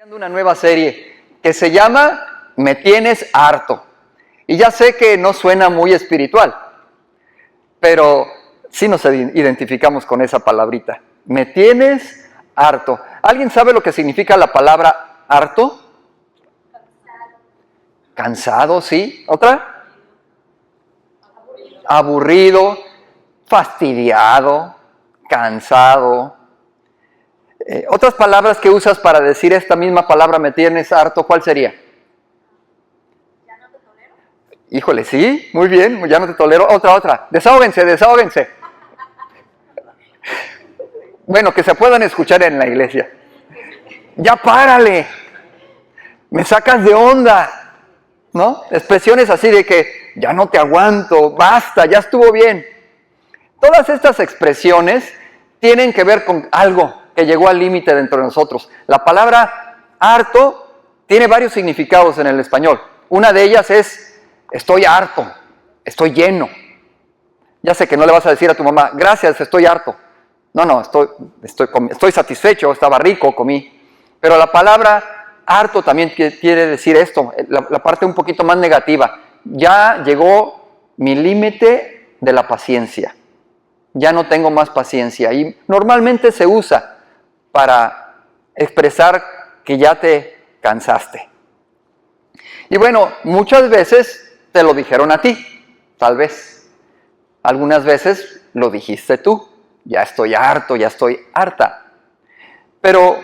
Una nueva serie que se llama Me tienes harto. Y ya sé que no suena muy espiritual, pero sí nos identificamos con esa palabrita. Me tienes harto. ¿Alguien sabe lo que significa la palabra harto? Cansado, ¿sí? ¿Otra? Aburrido, fastidiado, cansado. Otras palabras que usas para decir esta misma palabra, me tienes harto, ¿cuál sería? ¿Ya no te tolero? Híjole, sí, muy bien, ya no te tolero. Otra. Desahóguense. Bueno, que se puedan escuchar en la iglesia. Ya párale, me sacas de onda, ¿no? Expresiones así de que ya no te aguanto, basta, ya estuvo bien. Todas estas expresiones tienen que ver con algo que llegó al límite dentro de nosotros. La palabra harto tiene varios significados en el español. Una de ellas es, estoy harto, estoy lleno. Ya sé que no le vas a decir a tu mamá, gracias, estoy harto. No, estoy satisfecho, estaba rico, comí. Pero la palabra harto también quiere decir esto, la parte un poquito más negativa. Ya llegó mi límite de la paciencia. Ya no tengo más paciencia. Y normalmente se usa para expresar que ya te cansaste. Y bueno, muchas veces te lo dijeron a ti, tal vez. Algunas veces lo dijiste tú, ya estoy harto, ya estoy harta. Pero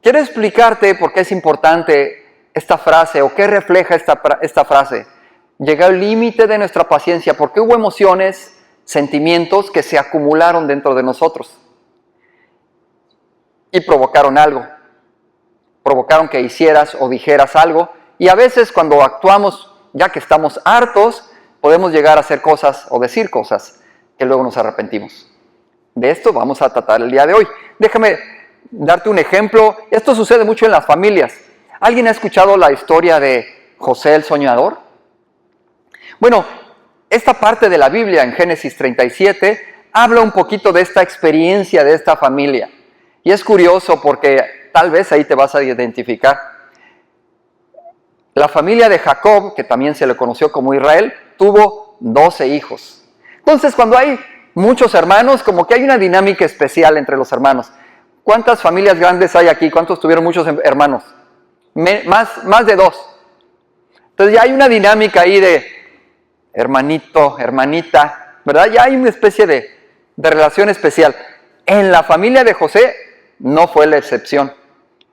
quiero explicarte por qué es importante esta frase o qué refleja esta frase. Llegó el límite de nuestra paciencia porque hubo emociones, sentimientos que se acumularon dentro de nosotros. Y provocaron algo, provocaron que hicieras o dijeras algo, y a veces cuando actuamos, ya que estamos hartos, podemos llegar a hacer cosas o decir cosas que luego nos arrepentimos. De esto vamos a tratar el día de hoy. Déjame darte un ejemplo, esto sucede mucho en las familias. ¿Alguien ha escuchado la historia de José el soñador? Bueno, esta parte de la Biblia en Génesis 37 habla un poquito de esta experiencia de esta familia. Y es curioso porque tal vez ahí te vas a identificar. La familia de Jacob, que también se le conoció como Israel, tuvo 12 hijos. Entonces, cuando hay muchos hermanos, como que hay una dinámica especial entre los hermanos. ¿Cuántas familias grandes hay aquí? ¿Cuántos tuvieron muchos hermanos? Más de 2. Entonces ya hay una dinámica ahí de hermanito, hermanita, ¿verdad? Ya hay una especie de relación especial. En la familia de José no fue la excepción.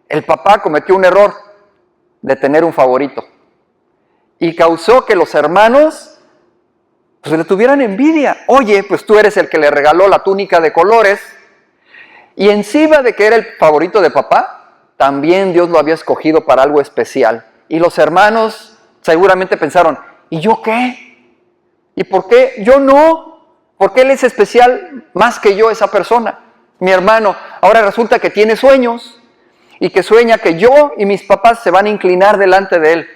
El papá cometió un error de tener un favorito y causó que los hermanos pues le tuvieran envidia. Oye, pues tú eres el que le regaló la túnica de colores y encima de que era el favorito de papá, también Dios lo había escogido para algo especial. Y los hermanos seguramente pensaron, ¿y yo qué? ¿Y por qué yo no? ¿Por qué él es especial más que yo, esa persona? Mi hermano, ahora resulta que tiene sueños y que sueña que yo y mis papás se van a inclinar delante de él.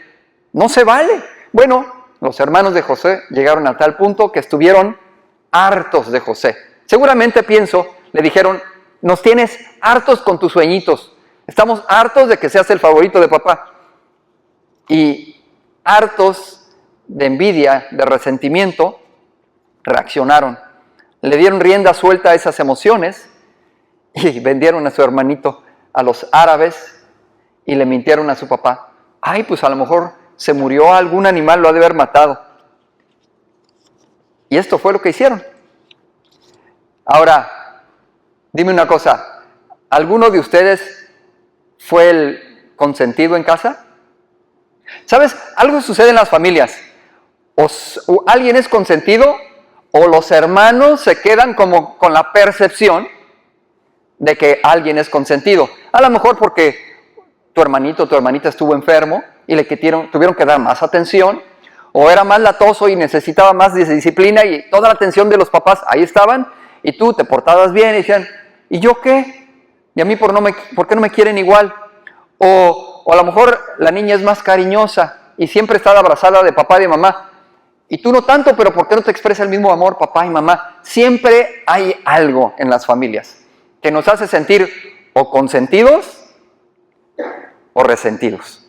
No se vale. Bueno, los hermanos de José llegaron a tal punto que estuvieron hartos de José. Seguramente le dijeron, nos tienes hartos con tus sueñitos. Estamos hartos de que seas el favorito de papá. Y hartos de envidia, de resentimiento, reaccionaron. Le dieron rienda suelta a esas emociones y vendieron a su hermanito a los árabes y le mintieron a su papá. Ay, pues a lo mejor se murió algún animal, lo ha de haber matado. Y esto fue lo que hicieron. Ahora, dime una cosa, ¿alguno de ustedes fue el consentido en casa? ¿Sabes? Algo sucede en las familias. O alguien es consentido o los hermanos se quedan como con la percepción de que alguien es consentido. A lo mejor porque tu hermanito o tu hermanita estuvo enfermo y tuvieron que dar más atención, o era más latoso y necesitaba más disciplina y toda la atención de los papás ahí estaban, y tú te portabas bien y decían, ¿y yo qué? ¿Y a mí por qué no me quieren igual? O a lo mejor la niña es más cariñosa y siempre está abrazada de papá y de mamá, y tú no tanto, pero ¿por qué no te expresa el mismo amor papá y mamá? Siempre hay algo en las familias que nos hace sentir o consentidos o resentidos?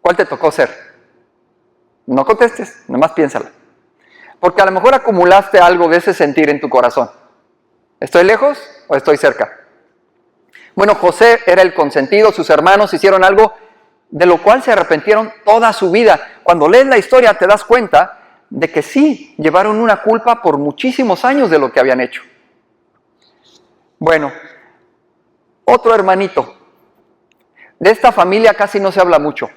¿Cuál te tocó ser? No contestes, nomás piénsala. Porque a lo mejor acumulaste algo de ese sentir en tu corazón. ¿Estoy lejos o estoy cerca? Bueno, José era el consentido, sus hermanos hicieron algo de lo cual se arrepintieron toda su vida. Cuando lees la historia te das cuenta de que sí, llevaron una culpa por muchísimos años de lo que habían hecho. Bueno, otro hermanito. De esta familia casi no se habla mucho.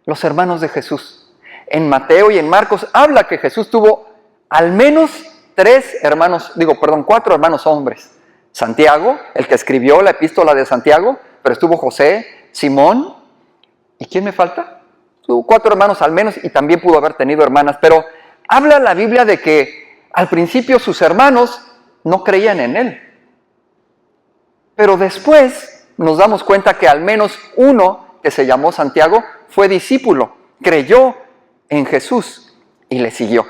Los hermanos de Jesús. En Mateo y en Marcos habla que Jesús tuvo al menos 4 hermanos hombres. Santiago, el que escribió la epístola de Santiago, pero estuvo José, Simón, ¿y quién me falta? Tuvo 4 hermanos al menos y también pudo haber tenido hermanas, pero habla la Biblia de que al principio sus hermanos no creían en él. Pero después nos damos cuenta que al menos uno, que se llamó Santiago, fue discípulo, creyó en Jesús y le siguió.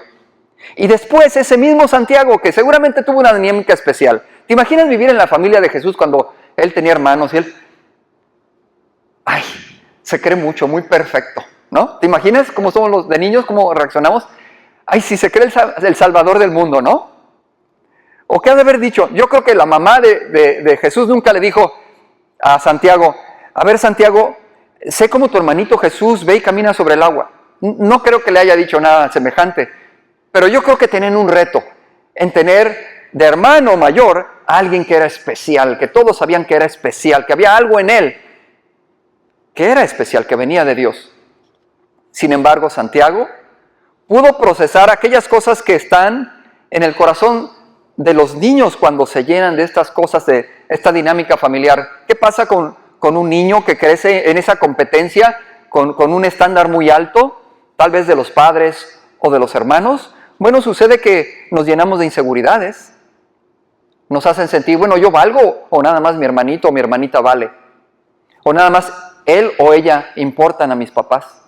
Y después ese mismo Santiago, que seguramente tuvo una dinámica especial. ¿Te imaginas vivir en la familia de Jesús cuando él tenía hermanos y él, se cree mucho, muy perfecto, ¿no? ¿Te imaginas cómo somos los de niños, cómo reaccionamos? Sí, se cree el Salvador del mundo, ¿no? ¿O qué ha de haber dicho? Yo creo que la mamá de Jesús nunca le dijo a Santiago, a ver Santiago, sé cómo tu hermanito Jesús ve y camina sobre el agua. No creo que le haya dicho nada semejante, pero yo creo que tenían un reto en tener de hermano mayor a alguien que era especial, que todos sabían que era especial, que había algo en él que era especial, que venía de Dios. Sin embargo, Santiago pudo procesar aquellas cosas que están en el corazón de los niños cuando se llenan de estas cosas, de esta dinámica familiar. ¿Qué pasa con un niño que crece en esa competencia con un estándar muy alto, tal vez de los padres o de los hermanos? Bueno, sucede que nos llenamos de inseguridades. Nos hacen sentir, bueno, yo valgo, o nada más mi hermanito o mi hermanita vale. O nada más él o ella importan a mis papás.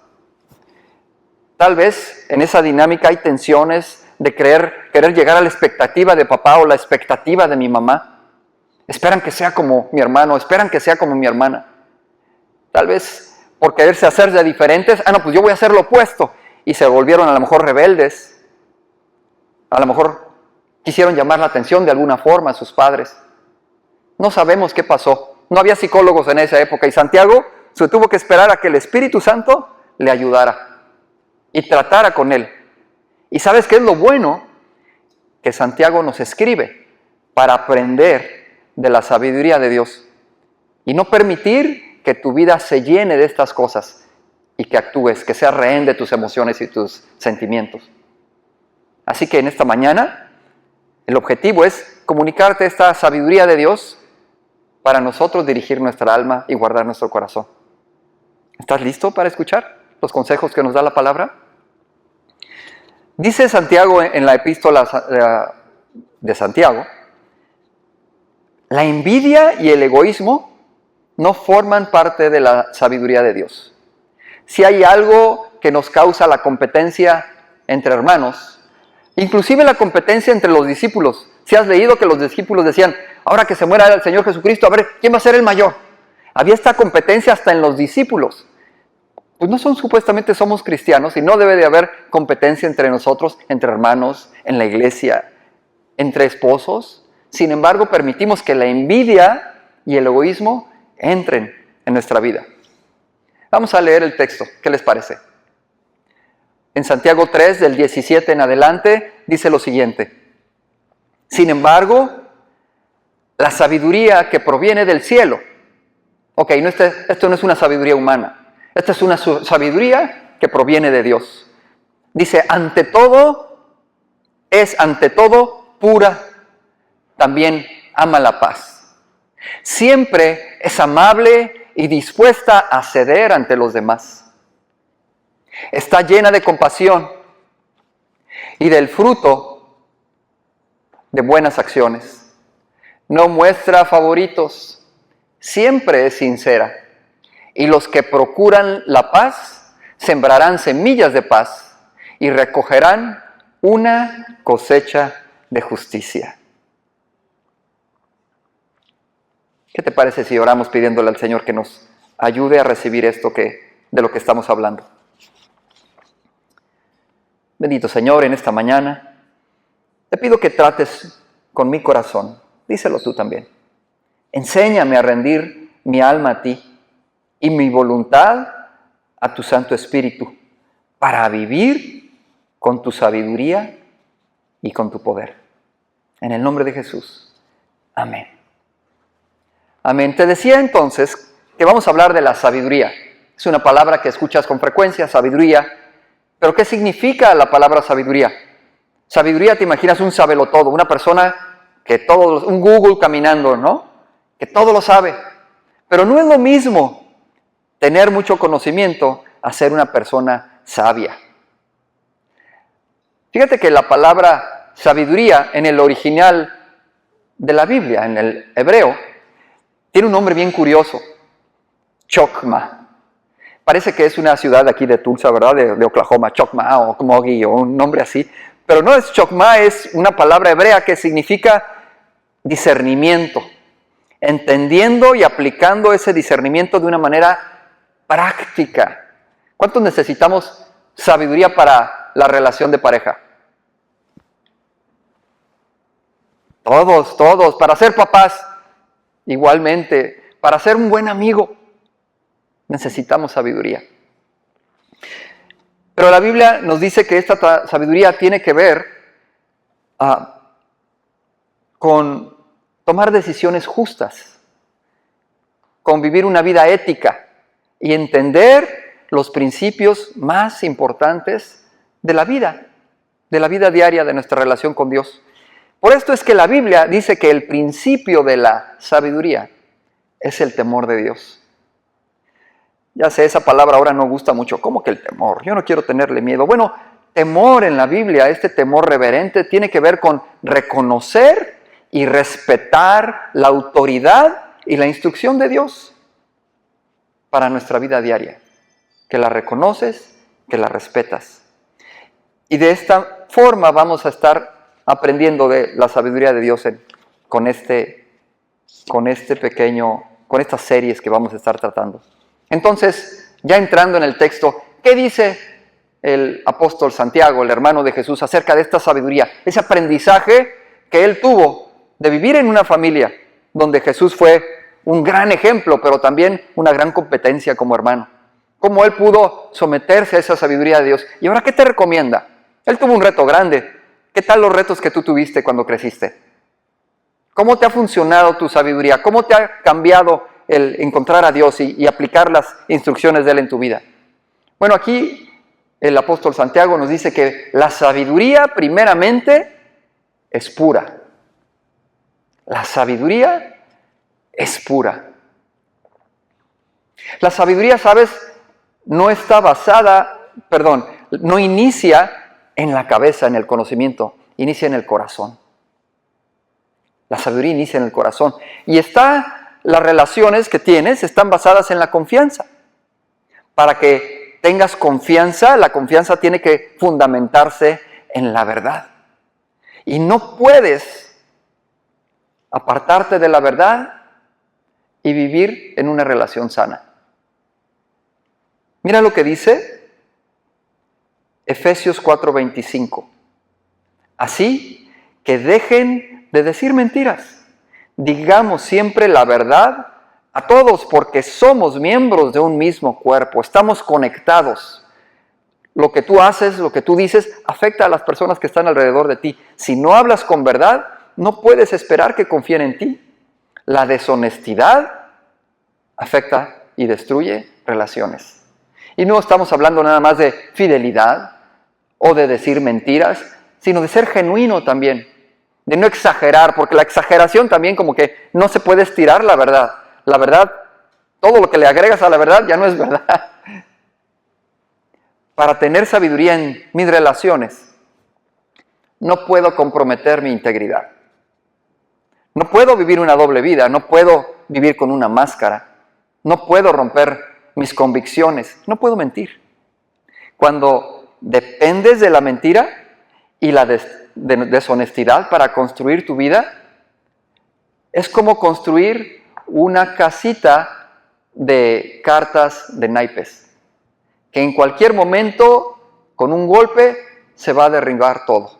Tal vez en esa dinámica hay tensiones de querer llegar a la expectativa de papá o la expectativa de mi mamá. Esperan que sea como mi hermano, esperan que sea como mi hermana. Tal vez por quererse hacer de diferentes, no, pues yo voy a hacer lo opuesto. Y se volvieron a lo mejor rebeldes. A lo mejor quisieron llamar la atención de alguna forma a sus padres. No sabemos qué pasó. No había psicólogos en esa época y Santiago se tuvo que esperar a que el Espíritu Santo le ayudara y tratara con él. ¿Y sabes qué es lo bueno? Que Santiago nos escribe para aprender de la sabiduría de Dios y no permitir que tu vida se llene de estas cosas y que actúes, que seas rehén de tus emociones y tus sentimientos. Así que en esta mañana el objetivo es comunicarte esta sabiduría de Dios para nosotros dirigir nuestra alma y guardar nuestro corazón. ¿Estás listo para escuchar los consejos que nos da la palabra? Dice Santiago en la epístola de Santiago, la envidia y el egoísmo no forman parte de la sabiduría de Dios. Si hay algo que nos causa la competencia entre hermanos, inclusive la competencia entre los discípulos. Si has leído que los discípulos decían, ahora que se muera el Señor Jesucristo, a ver, ¿quién va a ser el mayor? Había esta competencia hasta en los discípulos. Pues no supuestamente somos cristianos y no debe de haber competencia entre nosotros, entre hermanos, en la iglesia, entre esposos. Sin embargo, permitimos que la envidia y el egoísmo entren en nuestra vida. Vamos a leer el texto, ¿qué les parece? En Santiago 3, del 17 en adelante, dice lo siguiente. Sin embargo, la sabiduría que proviene del cielo. Esto no es una sabiduría humana. Esta es una sabiduría que proviene de Dios. Dice, es ante todo pura. También ama la paz. Siempre es amable y dispuesta a ceder ante los demás. Está llena de compasión y del fruto de buenas acciones. No muestra favoritos, siempre es sincera. Y los que procuran la paz sembrarán semillas de paz y recogerán una cosecha de justicia. ¿Qué te parece si oramos pidiéndole al Señor que nos ayude a recibir esto de lo que estamos hablando. Bendito Señor, en esta mañana te pido que trates con mi corazón. Díselo tú también. Enséñame a rendir mi alma a ti y mi voluntad a tu Santo Espíritu para vivir con tu sabiduría y con tu poder. En el nombre de Jesús. Amén. Amén. Te decía entonces que vamos a hablar de la sabiduría. Es una palabra que escuchas con frecuencia, sabiduría. Pero ¿qué significa la palabra sabiduría? Sabiduría, te imaginas un sabelotodo, una persona que un Google caminando, ¿no? Que todo lo sabe. Pero no es lo mismo tener mucho conocimiento a ser una persona sabia. Fíjate que la palabra sabiduría en el original de la Biblia, en el hebreo, tiene un nombre bien curioso, Chokma. Parece que es una ciudad aquí de Tulsa, ¿verdad? De Oklahoma, Chokma o Mogi o un nombre así. Pero no es Chokma, es una palabra hebrea que significa discernimiento. Entendiendo y aplicando ese discernimiento de una manera práctica. ¿Cuántos necesitamos sabiduría para la relación de pareja? Todos. Para ser papás, igualmente. Para ser un buen amigo, necesitamos sabiduría. Pero la Biblia nos dice que esta sabiduría tiene que ver con tomar decisiones justas, con vivir una vida ética y entender los principios más importantes de la vida diaria de nuestra relación con Dios. Por esto es que la Biblia dice que el principio de la sabiduría es el temor de Dios. Ya sé, esa palabra ahora no gusta mucho. ¿Cómo que el temor? Yo no quiero tenerle miedo. Bueno, temor en la Biblia, este temor reverente, tiene que ver con reconocer y respetar la autoridad y la instrucción de Dios para nuestra vida diaria. Que la reconoces, que la respetas. Y de esta forma vamos a estar aprendiendo de la sabiduría de Dios con estas series que vamos a estar tratando. Entonces, ya entrando en el texto, ¿qué dice el apóstol Santiago, el hermano de Jesús, acerca de esta sabiduría? Ese aprendizaje que él tuvo de vivir en una familia donde Jesús fue un gran ejemplo, pero también una gran competencia como hermano. Cómo él pudo someterse a esa sabiduría de Dios. ¿Y ahora qué te recomienda? Él tuvo un reto grande. ¿Qué tal los retos que tú tuviste cuando creciste? ¿Cómo te ha funcionado tu sabiduría? ¿Cómo te ha cambiado el encontrar a Dios y aplicar las instrucciones de Él en tu vida? Bueno, aquí el apóstol Santiago nos dice que la sabiduría primeramente es pura. La sabiduría es pura. La sabiduría, ¿sabes? No inicia en la cabeza, en el conocimiento, inicia en el corazón. La sabiduría inicia en el corazón. Y las relaciones que tienes están basadas en la confianza. Para que tengas confianza, la confianza tiene que fundamentarse en la verdad. Y no puedes apartarte de la verdad y vivir en una relación sana. Mira lo que dice Efesios 4:25. Así que dejen de decir mentiras. Digamos siempre la verdad a todos, porque somos miembros de un mismo cuerpo. Estamos conectados. Lo que tú haces, lo que tú dices, afecta a las personas que están alrededor de ti. Si no hablas con verdad, no puedes esperar que confíen en ti. La deshonestidad afecta y destruye relaciones. Y no estamos hablando nada más de fidelidad o de decir mentiras, sino de ser genuino también, de no exagerar, porque la exageración también como que no se puede estirar la verdad. La verdad, todo lo que le agregas a la verdad ya no es verdad. Para tener sabiduría en mis relaciones, no puedo comprometer mi integridad. No puedo vivir una doble vida, no puedo vivir con una máscara, no puedo romper mis convicciones, no puedo mentir. Cuando dependes de la mentira y la deshonestidad para construir tu vida, es como construir una casita de cartas de naipes, que en cualquier momento, con un golpe, se va a derribar todo.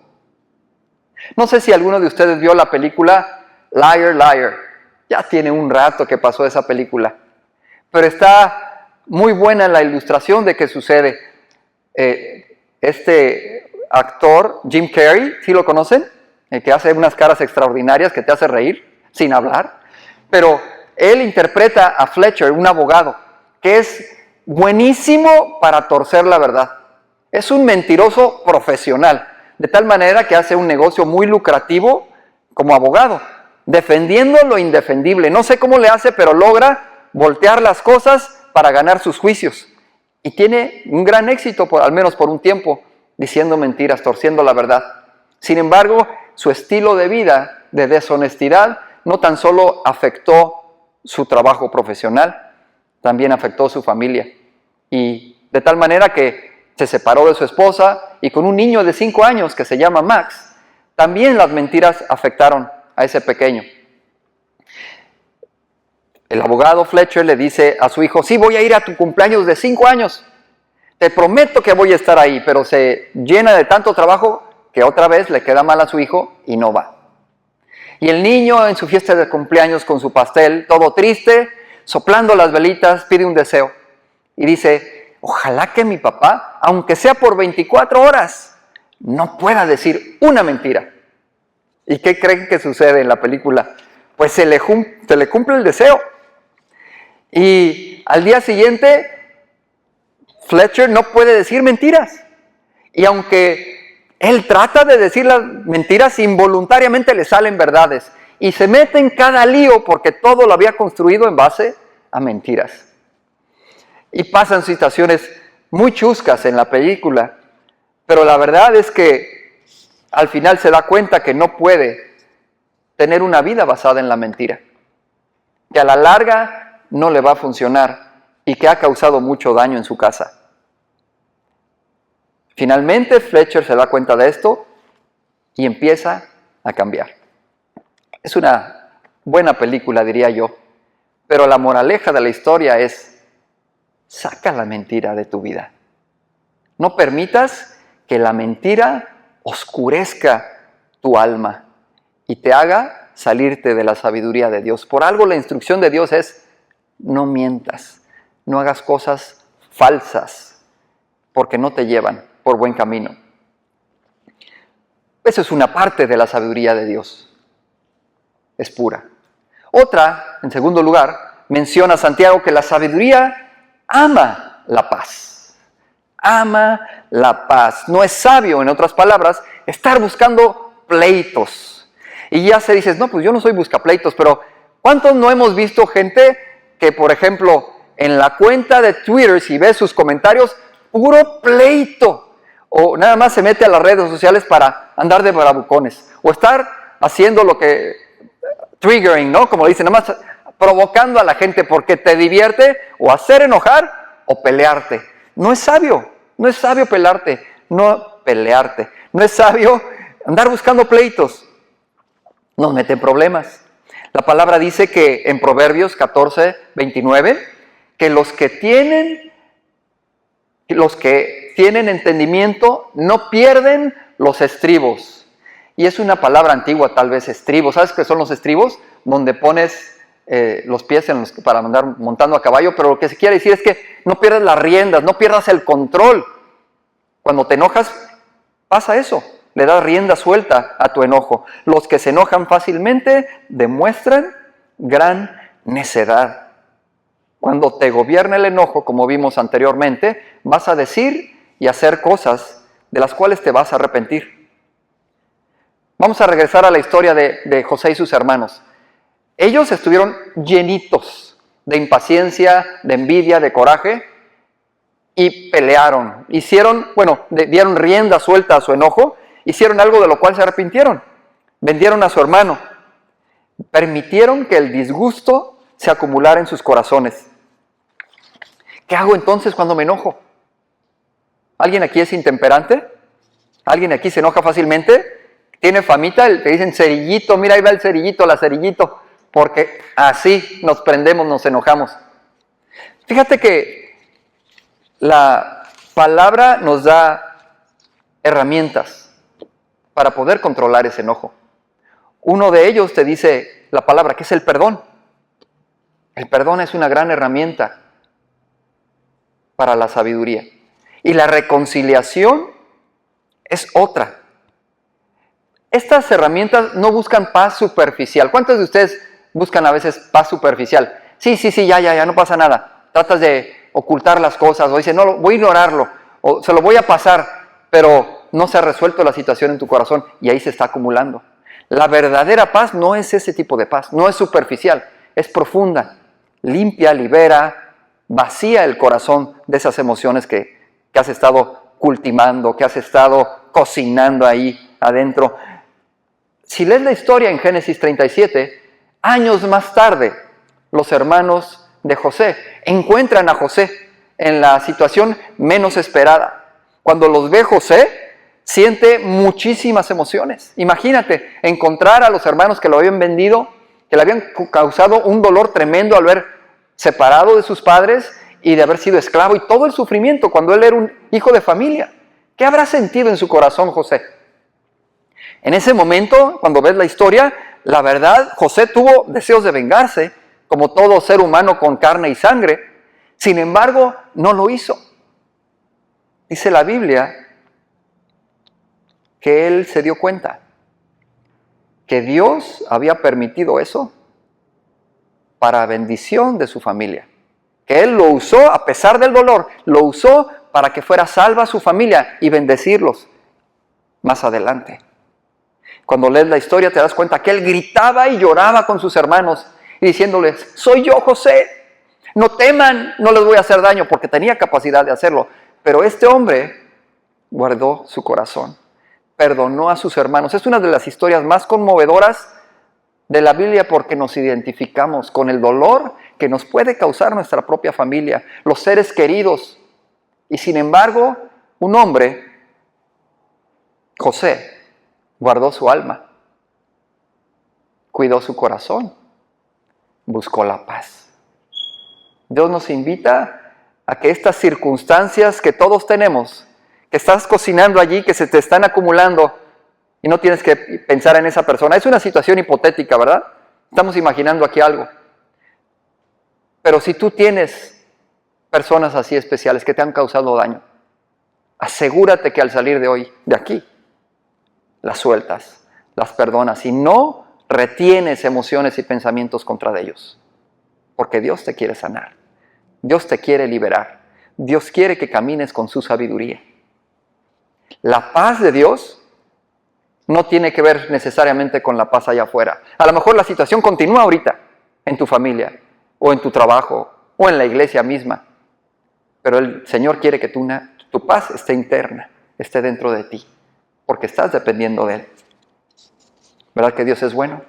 No sé si alguno de ustedes vio la película Liar, Liar. Ya tiene un rato que pasó esa película, pero está muy buena la ilustración de qué sucede. Este actor, Jim Carrey, ¿sí lo conocen? El que hace unas caras extraordinarias que te hace reír sin hablar. Pero él interpreta a Fletcher, un abogado, que es buenísimo para torcer la verdad. Es un mentiroso profesional, de tal manera que hace un negocio muy lucrativo como abogado, defendiendo lo indefendible. No sé cómo le hace, pero logra voltear las cosas para ganar sus juicios. Y tiene un gran éxito, al menos por un tiempo, diciendo mentiras, torciendo la verdad. Sin embargo, su estilo de vida, de deshonestidad, no tan solo afectó su trabajo profesional, también afectó su familia. Y de tal manera que se separó de su esposa y con un niño de 5 años que se llama Max, también las mentiras afectaron a ese pequeño. El abogado Fletcher le dice a su hijo: sí, voy a ir a tu cumpleaños de 5 años, te prometo que voy a estar ahí, pero se llena de tanto trabajo que otra vez le queda mal a su hijo y no va. Y el niño en su fiesta de cumpleaños con su pastel, todo triste, soplando las velitas, pide un deseo y dice: ojalá que mi papá, aunque sea por 24 horas, no pueda decir una mentira. ¿Y qué creen que sucede en la película? Pues se le cumple el deseo. Y al día siguiente, Fletcher no puede decir mentiras. Y aunque él trata de decir las mentiras, involuntariamente le salen verdades. Y se mete en cada lío porque todo lo había construido en base a mentiras. Y pasan situaciones muy chuscas en la película. Pero la verdad es que al final se da cuenta que no puede tener una vida basada en la mentira. Que a la larga no le va a funcionar y que ha causado mucho daño en su casa. Finalmente Fletcher se da cuenta de esto y empieza a cambiar. Es una buena película, diría yo, pero la moraleja de la historia es: saca la mentira de tu vida. No permitas que la mentira oscurezca tu alma y te haga salirte de la sabiduría de Dios. Por algo la instrucción de Dios es: no mientas, no hagas cosas falsas, porque no te llevan por buen camino. Eso es una parte de la sabiduría de Dios. Es pura. Otra, en segundo lugar, menciona Santiago que la sabiduría ama la paz. Ama la paz. No es sabio, en otras palabras, estar buscando pleitos. Y ya se dices: no, pues yo no soy buscapleitos, pero ¿cuántos no hemos visto gente que, por ejemplo, en la cuenta de Twitter, si ves sus comentarios, puro pleito? O nada más se mete a las redes sociales para andar de bravucones. O estar haciendo lo que... triggering, ¿no? Como dicen, nada más provocando a la gente porque te divierte o hacer enojar o pelearte. No es sabio pelearte. No es sabio andar buscando pleitos. Nos mete en problemas. La palabra dice que en Proverbios 14, 29, que los que tienen entendimiento no pierden los estribos. Y es una palabra antigua, tal vez, estribos. ¿Sabes qué son los estribos? Donde pones los pies para andar montando a caballo, pero lo que se quiere decir es que no pierdas las riendas, no pierdas el control. Cuando te enojas, pasa eso. Le das rienda suelta a tu enojo. Los que se enojan fácilmente demuestran gran necedad. Cuando te gobierna el enojo, como vimos anteriormente, vas a decir y hacer cosas de las cuales te vas a arrepentir. Vamos a regresar a la historia de José y sus hermanos. Ellos estuvieron llenitos de impaciencia, de envidia, de coraje y pelearon. Dieron rienda suelta a su enojo. Hicieron algo de lo cual se arrepintieron. Vendieron a su hermano. Permitieron que el disgusto se acumulara en sus corazones. ¿Qué hago entonces cuando me enojo? ¿Alguien aquí es intemperante? ¿Alguien aquí se enoja fácilmente? ¿Tiene famita? Te dicen cerillito, mira ahí va el cerillito, la cerillito. Porque así nos prendemos, nos enojamos. Fíjate que la palabra nos da herramientas para poder controlar ese enojo. Uno de ellos te dice la palabra, que es el perdón. El perdón es una gran herramienta para la sabiduría. Y la reconciliación es otra. Estas herramientas no buscan paz superficial. ¿Cuántos de ustedes buscan a veces paz superficial? Sí, ya, no pasa nada. Tratas de ocultar las cosas, o dices, no, voy a ignorarlo, o se lo voy a pasar, pero no se ha resuelto la situación en tu corazón y ahí se está acumulando. La verdadera paz no es ese tipo de paz, no es superficial, es profunda, limpia, libera, vacía el corazón de esas emociones que has estado cultivando, que has estado cocinando ahí adentro. Si lees la historia en Génesis 37, años más tarde, los hermanos de José encuentran a José en la situación menos esperada. Cuando los ve José, siente muchísimas emociones. Imagínate, encontrar a los hermanos que lo habían vendido, que le habían causado un dolor tremendo al haber separado de sus padres y de haber sido esclavo, y todo el sufrimiento cuando él era un hijo de familia. ¿Qué habrá sentido en su corazón José? En ese momento, cuando ves la historia, la verdad, José tuvo deseos de vengarse, como todo ser humano con carne y sangre. Sin embargo, no lo hizo. Dice la Biblia que él se dio cuenta que Dios había permitido eso para bendición de su familia. Que él lo usó a pesar del dolor, lo usó para que fuera salva su familia y bendecirlos más adelante. Cuando lees la historia te das cuenta que él gritaba y lloraba con sus hermanos y diciéndoles, soy yo José, no teman, no les voy a hacer daño, porque tenía capacidad de hacerlo. Pero este hombre guardó su corazón, perdonó a sus hermanos. Es una de las historias más conmovedoras de la Biblia porque nos identificamos con el dolor que nos puede causar nuestra propia familia, los seres queridos. Y sin embargo, un hombre, José, guardó su alma, cuidó su corazón, buscó la paz. Dios nos invita a que estas circunstancias que todos tenemos, que estás cocinando allí, que se te están acumulando, y no tienes que pensar en esa persona. Es una situación hipotética, ¿verdad? Estamos imaginando aquí algo. Pero si tú tienes personas así especiales que te han causado daño, asegúrate que al salir de aquí, las sueltas, las perdonas y no retienes emociones y pensamientos contra ellos. Porque Dios te quiere sanar. Dios te quiere liberar. Dios quiere que camines con su sabiduría. La paz de Dios no tiene que ver necesariamente con la paz allá afuera. A lo mejor la situación continúa ahorita en tu familia, o en tu trabajo, o en la iglesia misma. Pero el Señor quiere que tu paz esté interna, esté dentro de ti, porque estás dependiendo de Él. ¿Verdad que Dios es bueno?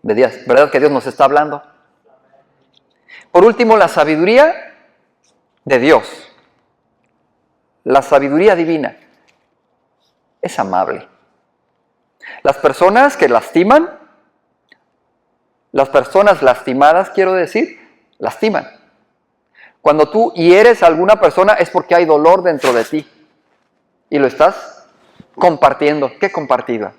¿Verdad que Dios nos está hablando? Por último, la sabiduría de Dios. La sabiduría divina es amable. Las personas que lastiman, las personas lastimadas, quiero decir, lastiman. Cuando tú hieres a alguna persona es porque hay dolor dentro de ti y lo estás compartiendo. ¿Qué compartido?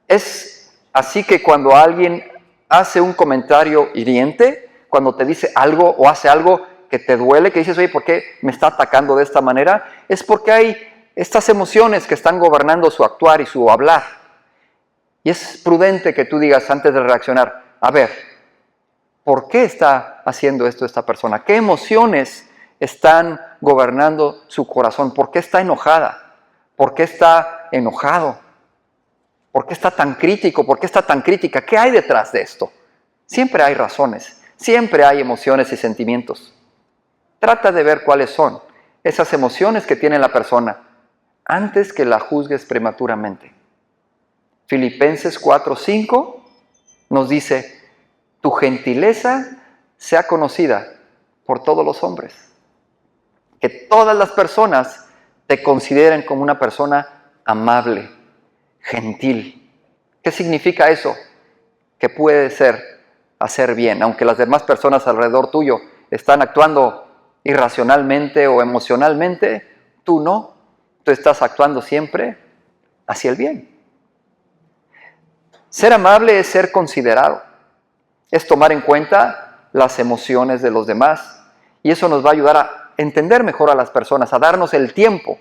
Es así que cuando alguien hace un comentario hiriente, cuando te dice algo o hace algo que te duele, que dices, oye, ¿por qué me está atacando de esta manera? Es porque hay estas emociones que están gobernando su actuar y su hablar. Y es prudente que tú digas antes de reaccionar, a ver, ¿por qué está haciendo esto esta persona? ¿Qué emociones están gobernando su corazón? ¿Por qué está enojada? ¿Por qué está enojado? ¿Por qué está tan crítico? ¿Por qué está tan crítica? ¿Qué hay detrás de esto? Siempre hay razones, siempre hay emociones y sentimientos. Trata de ver cuáles son esas emociones que tiene la persona antes que la juzgues prematuramente. Filipenses 4:5 nos dice, tu gentileza sea conocida por todos los hombres. Que todas las personas te consideren como una persona amable, gentil. ¿Qué significa eso? Que puede ser hacer bien, aunque las demás personas alrededor tuyo están actuando irracionalmente o emocionalmente, tú no, tú estás actuando siempre hacia el bien. Ser amable es ser considerado, es tomar en cuenta las emociones de los demás, y eso nos va a ayudar a entender mejor a las personas, a darnos el tiempo,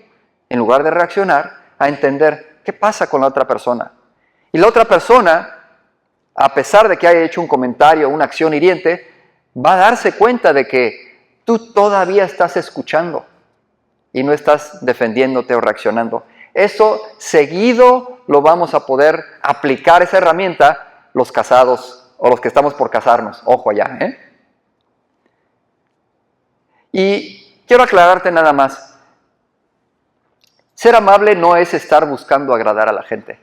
en lugar de reaccionar, a entender qué pasa con la otra persona. Y la otra persona, a pesar de que haya hecho un comentario, una acción hiriente, va a darse cuenta de que tú todavía estás escuchando y no estás defendiéndote o reaccionando. Eso seguido lo vamos a poder aplicar, esa herramienta, los casados o los que estamos por casarnos. Ojo allá, ¿eh? Y quiero aclararte nada más. Ser amable no es estar buscando agradar a la gente.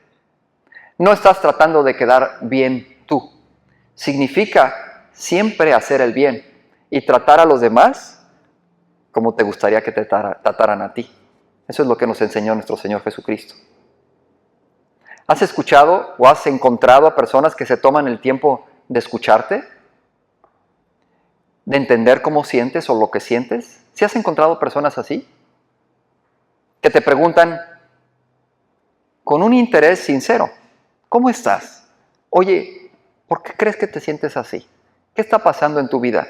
No estás tratando de quedar bien tú. Significa siempre hacer el bien y tratar a los demás como te gustaría que te trataran a ti. Eso es lo que nos enseñó nuestro Señor Jesucristo. ¿Has escuchado o has encontrado a personas que se toman el tiempo de escucharte? ¿De entender cómo sientes o lo que sientes? ¿Sí has encontrado personas así? Que te preguntan con un interés sincero, ¿cómo estás? Oye, ¿por qué crees que te sientes así? ¿Qué está pasando en tu vida?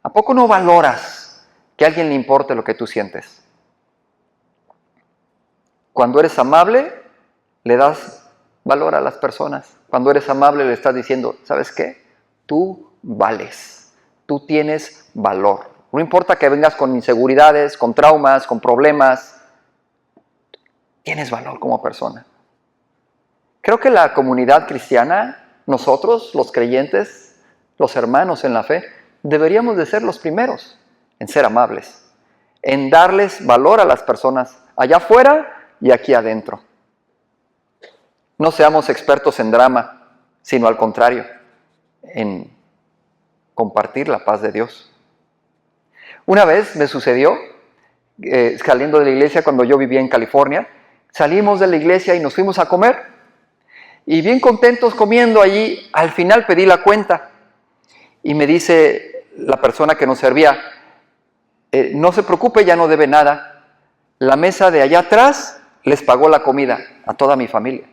¿A poco no valoras que a alguien le importe lo que tú sientes? Cuando eres amable, le das valor a las personas. Cuando eres amable, le estás diciendo, ¿sabes qué? Tú vales, tú tienes valor. No importa que vengas con inseguridades, con traumas, con problemas, tienes valor como persona. Creo que la comunidad cristiana, nosotros, los creyentes, los hermanos en la fe, deberíamos de ser los primeros en ser amables, en darles valor a las personas allá afuera y aquí adentro. No seamos expertos en drama, sino al contrario, en compartir la paz de Dios. Una vez me sucedió, saliendo de la iglesia cuando yo vivía en California, salimos de la iglesia y nos fuimos a comer. Y bien contentos comiendo allí, al final pedí la cuenta. Y me dice la persona que nos servía, no se preocupe, ya no debe nada. La mesa de allá atrás les pagó la comida a toda mi familia.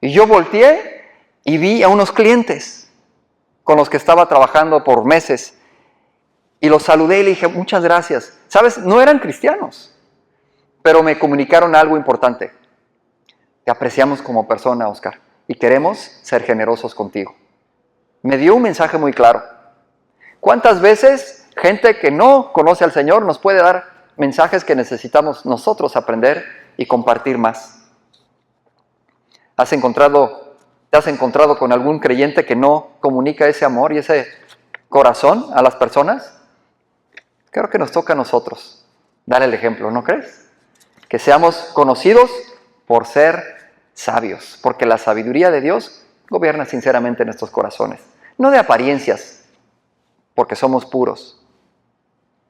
Y yo volteé y vi a unos clientes con los que estaba trabajando por meses. Y los saludé y le dije, muchas gracias. ¿Sabes? No eran cristianos, pero me comunicaron algo importante. Te apreciamos como persona, Oscar, y queremos ser generosos contigo. Me dio un mensaje muy claro. ¿Cuántas veces gente que no conoce al Señor nos puede dar mensajes que necesitamos nosotros aprender y compartir más? ¿Te has encontrado con algún creyente que no comunica ese amor y ese corazón a las personas? Creo que nos toca a nosotros dar el ejemplo, ¿no crees? Que seamos conocidos por ser sabios, porque la sabiduría de Dios gobierna sinceramente nuestros corazones. No de apariencias, porque somos puros,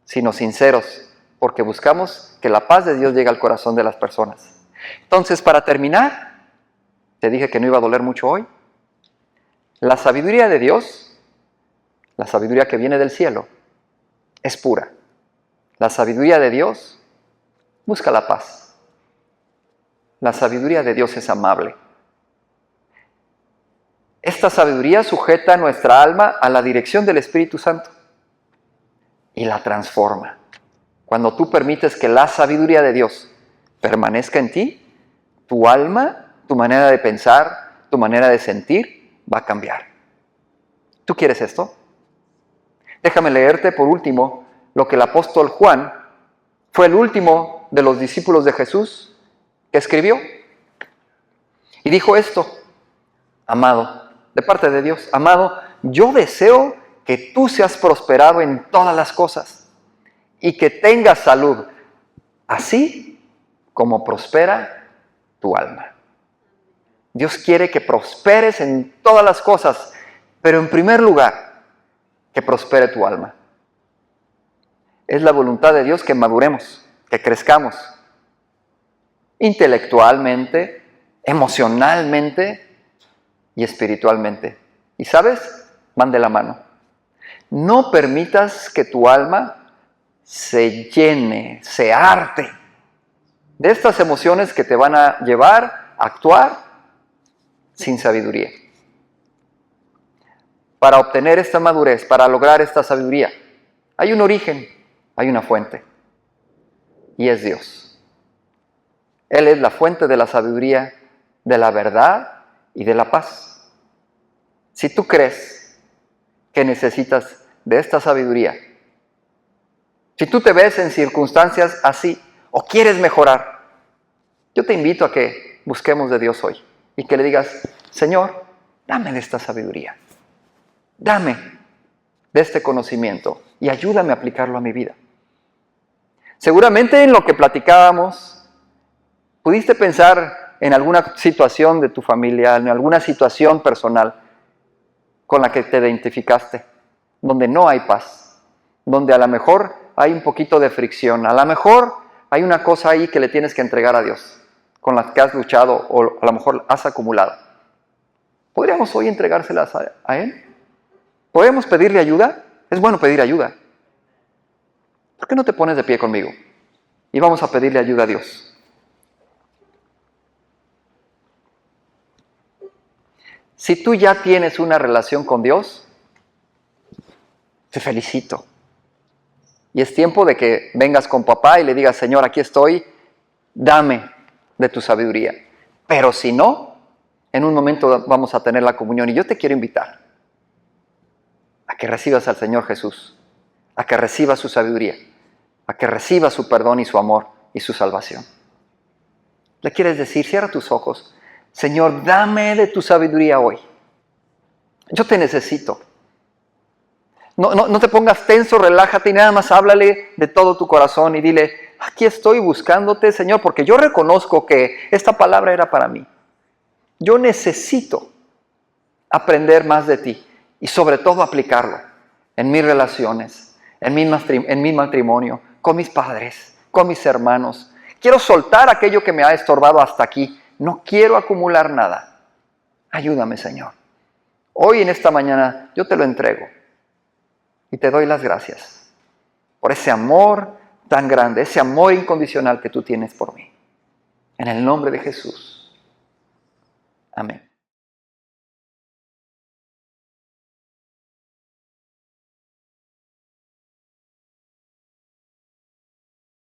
sino sinceros, porque buscamos que la paz de Dios llegue al corazón de las personas. Entonces, para terminar, te dije que no iba a doler mucho hoy. La sabiduría de Dios, la sabiduría que viene del cielo, es pura. La sabiduría de Dios busca la paz. La sabiduría de Dios es amable. Esta sabiduría sujeta nuestra alma a la dirección del Espíritu Santo y la transforma. Cuando tú permites que la sabiduría de Dios permanezca en ti, tu alma, tu manera de pensar, tu manera de sentir va a cambiar. ¿Tú quieres esto? Déjame leerte por último lo que el apóstol Juan, fue el último de los discípulos de Jesús, que escribió. Y dijo esto: amado, de parte de Dios, amado, yo deseo que tú seas prosperado en todas las cosas y que tengas salud, así como prospera tu alma. Dios quiere que prosperes en todas las cosas, pero en primer lugar, que prospere tu alma. Es la voluntad de Dios que maduremos, que crezcamos intelectualmente, emocionalmente y espiritualmente. ¿Y sabes? van de la mano. No permitas que tu alma se llene, se harte de estas emociones que te van a llevar a actuar sin sabiduría. Para obtener esta madurez, para lograr esta sabiduría, hay un origen, hay una fuente, y es Dios. Él es la fuente de la sabiduría, de la verdad y de la paz. Si tú crees que necesitas de esta sabiduría, si tú te ves en circunstancias así o quieres mejorar, yo te invito a que busquemos de Dios hoy y que le digas: Señor, dame de esta sabiduría, dame de este conocimiento y ayúdame a aplicarlo a mi vida. Seguramente en lo que platicábamos, pudiste pensar en alguna situación de tu familia, en alguna situación personal con la que te identificaste, donde no hay paz, donde a lo mejor hay un poquito de fricción, a lo mejor hay una cosa ahí que le tienes que entregar a Dios, con la que has luchado o a lo mejor has acumulado. ¿Podríamos hoy entregárselas a Él? ¿Podemos pedirle ayuda? Es bueno pedir ayuda. ¿Por qué no te pones de pie conmigo? Y vamos a pedirle ayuda a Dios. Si tú ya tienes una relación con Dios, te felicito. Y es tiempo de que vengas con papá y le digas: Señor, aquí estoy, dame de tu sabiduría. Pero si no, en un momento vamos a tener la comunión y yo te quiero invitar a que recibas al Señor Jesús, a que recibas su sabiduría, a que recibas su perdón y su amor y su salvación. ¿Le quieres decir? Cierra tus ojos. Señor, dame de tu sabiduría hoy. Yo te necesito. No te pongas tenso, relájate y nada más háblale de todo tu corazón y dile: aquí estoy buscándote, Señor, porque yo reconozco que esta palabra era para mí. Yo necesito aprender más de ti y sobre todo aplicarlo en mis relaciones, en mi matrimonio, con mis padres, con mis hermanos. Quiero soltar aquello que me ha estorbado hasta aquí. No quiero acumular nada. Ayúdame, Señor. Hoy en esta mañana yo te lo entrego y te doy las gracias por ese amor tan grande, ese amor incondicional que tú tienes por mí. En el nombre de Jesús. Amén.